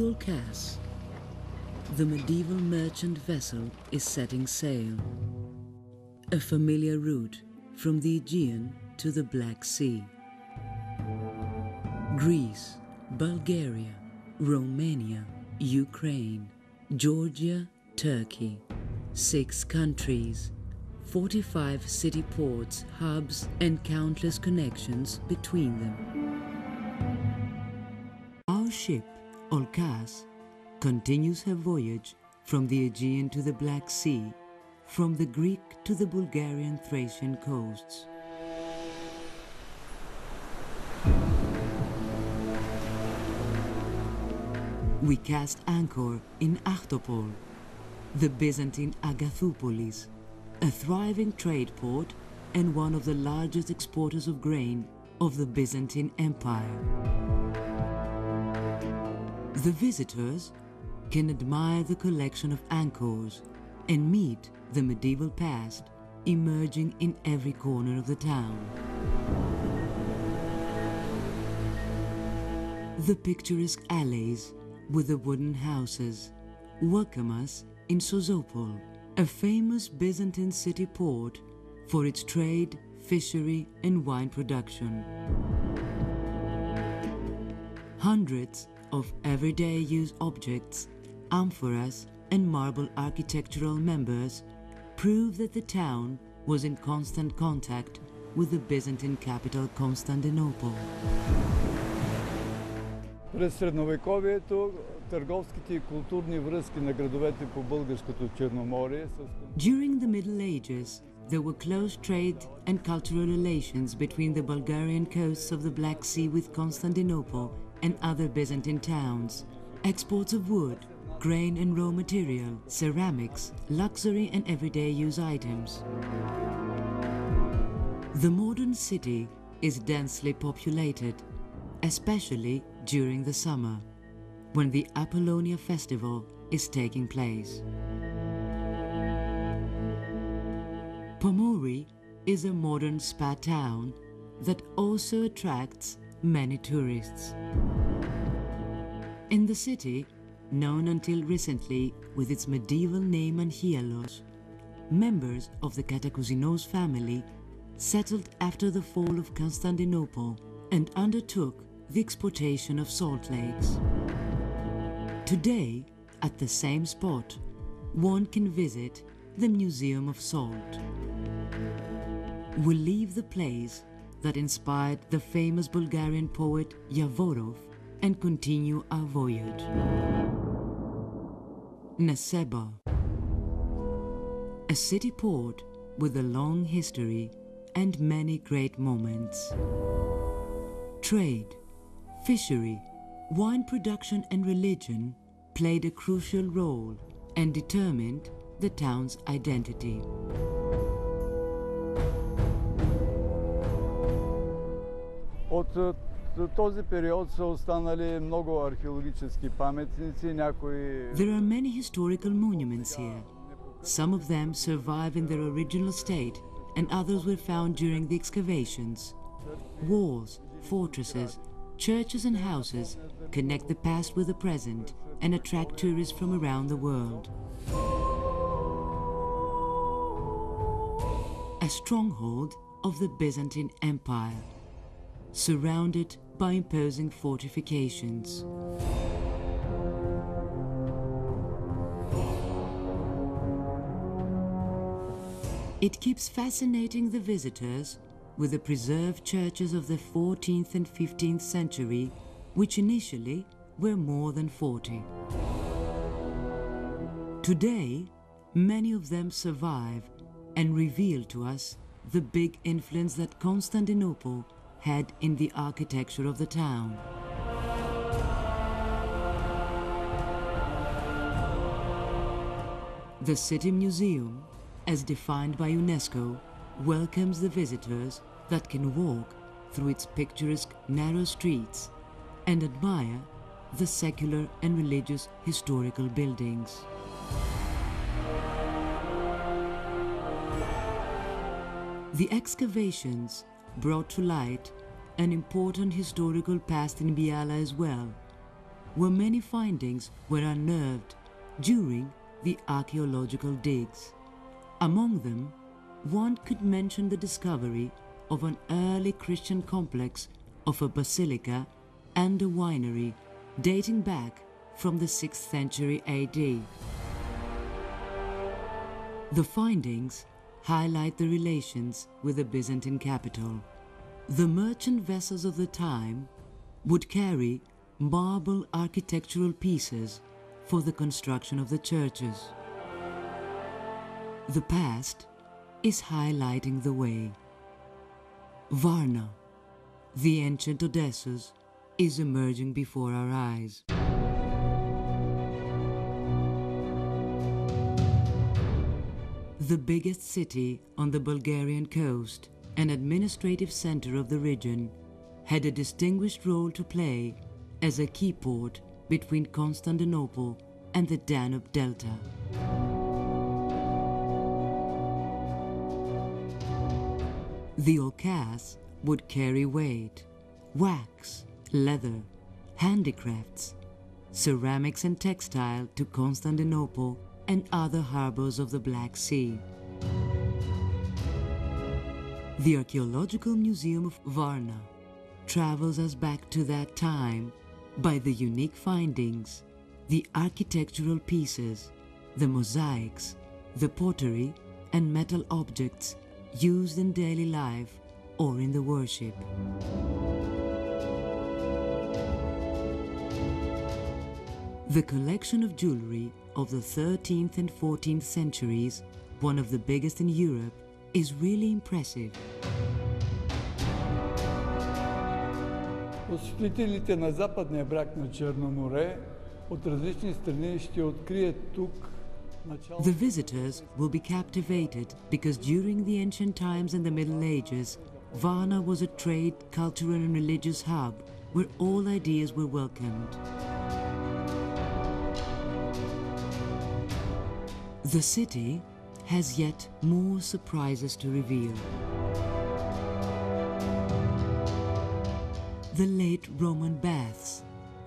Olkas, the medieval merchant vessel is setting sail. A familiar route from the Aegean to the Black Sea. Greece, Bulgaria, Romania, Ukraine, Georgia, Turkey. 6 countries, 45 city ports, hubs, and countless connections between them. Our ship, Olkas, continues her voyage from the Aegean to the Black Sea, from the Greek to the Bulgarian Thracian coasts. We cast anchor in Achtopol, the Byzantine Agathoupolis, a thriving trade port and one of the largest exporters of grain of the Byzantine Empire. The visitors can admire the collection of anchors and meet the medieval past emerging in every corner of the town. The picturesque alleys with the wooden houses welcome us in Sozopol, a famous Byzantine city port for its trade, fishery and wine production. Hundreds of everyday use objects, amphoras and marble architectural members prove that the town was in constant contact with the Byzantine capital Constantinople. През средновековието търговските и културни връзки на градовете по Българското Черноморие. During the Middle Ages, there were close trade and cultural relations between the Bulgarian coasts of the Black Sea with Constantinople and other Byzantine towns. Exports of wood, grain and raw material, ceramics, luxury and everyday use items. The modern city is densely populated, especially during the summer, when the Apollonia festival is taking place. Pomori is a modern spa town that also attracts many tourists. In the city, known until recently with its medieval name Anchialos, members of the Katakousinos family settled after the fall of Constantinople and undertook the exportation of salt lakes. Today, at the same spot, one can visit the Museum of Salt. We'll leave the place that inspired the famous Bulgarian poet Yavorov and continue our voyage. Neseba, a city port with a long history and many great moments. Trade, fishery, wine production and religion played a crucial role and determined the town's identity. От този период са останали много археологически паметници, някои... There are many historical monuments here. Some of them survive in their original state and others were found during the excavations. Walls, fortresses, churches and houses connect the past with the present and attract tourists from around the world. A stronghold of the Byzantine Empire, surrounded by imposing fortifications. It keeps fascinating the visitors with the preserved churches of the 14th and 15th century, which initially were more than 40. Today, many of them survive and reveal to us the big influence that Constantinople had in the architecture of the town. The City Museum, as defined by UNESCO, welcomes the visitors that can walk through its picturesque narrow streets and admire the secular and religious historical buildings. The excavations brought to light an important historical past in Biala as well, where many findings were unearthed during the archaeological digs. Among them, one could mention the discovery of an early Christian complex of a basilica and a winery dating back from the 6th century AD. The findings highlight the relations with the Byzantine capital. The merchant vessels of the time would carry marble architectural pieces for the construction of the churches. The past is highlighting the way. Varna, the ancient Odessa, is emerging before our eyes. The biggest city on the Bulgarian coast and administrative center of the region had a distinguished role to play as a key port between Constantinople and the Danube Delta. The Olkas would carry weight, wax, leather, handicrafts, ceramics and textile to Constantinople and other harbors of the Black Sea. The Archaeological Museum of Varna travels us back to that time by the unique findings, the architectural pieces, the mosaics, the pottery and metal objects used in daily life or in the worship. The collection of jewelry of the 13th and 14th centuries, one of the biggest in Europe, is really impressive. Посетителите на западния бряг на Черно море от различни страни ще открият тук началото. The visitors will be captivated because during the ancient times and the Middle Ages, Varna was a trade, cultural and religious hub where all ideas were welcomed. The city has yet more surprises to reveal. The late Roman baths,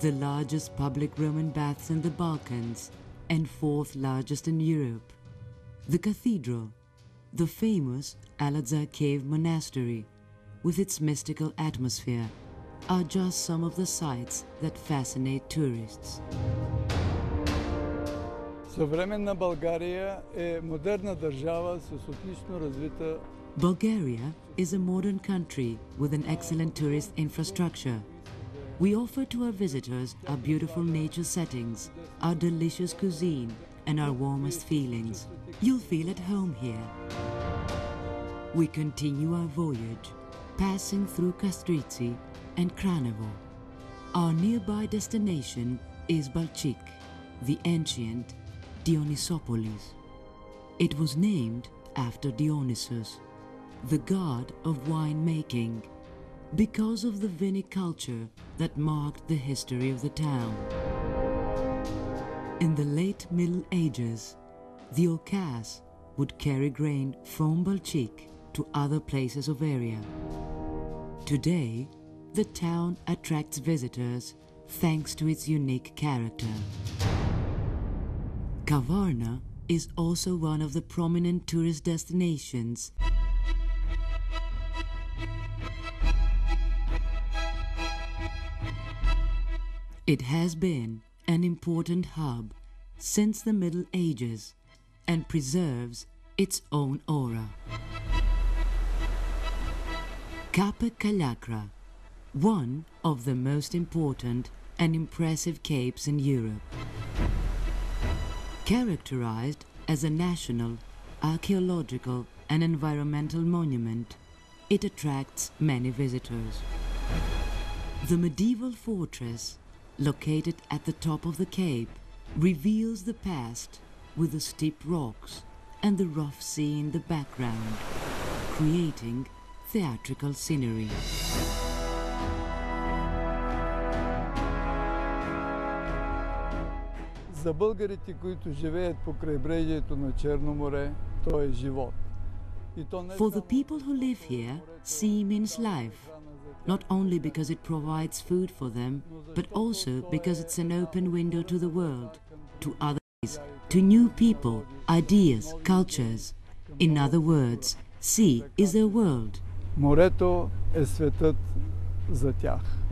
the largest public Roman baths in the Balkans and fourth largest in Europe. The cathedral, the famous Alazar Cave Monastery, with its mystical atmosphere, are just some of the sights that fascinate tourists. Съвременна България е модерна държава с отлично развита. Bulgaria is a modern country with an excellent tourist infrastructure. We offer to our visitors our beautiful nature settings, our delicious cuisine, and our warmest feelings. You'll feel at home here. We continue our voyage, passing through Kastritsi and Kranovo. Our nearby destination is Balchik, the ancient Dionysopolis. It was named after Dionysus, the god of winemaking, because of the viniculture that marked the history of the town. In the late Middle Ages, the Olkas would carry grain from Balchik to other places of area. Today, the town attracts visitors thanks to its unique character. Varna is also one of the prominent tourist destinations. It has been an important hub since the Middle Ages and preserves its own aura. Kapı, one of the most important and impressive capes in Europe. Characterized as a national, archaeological and environmental monument, it attracts many visitors. The medieval fortress, located at the top of the cape, reveals the past with the steep rocks and the rough sea in the background, creating theatrical scenery. За българите, които живеят по крайбрежието на Черно море, то е живот. For the people who live here, sea means life. not only because it provides food for them, but also because it's an open window to the world, to others, to new people, ideas, cultures. In other words, sea is their world. Морето е светът за тях.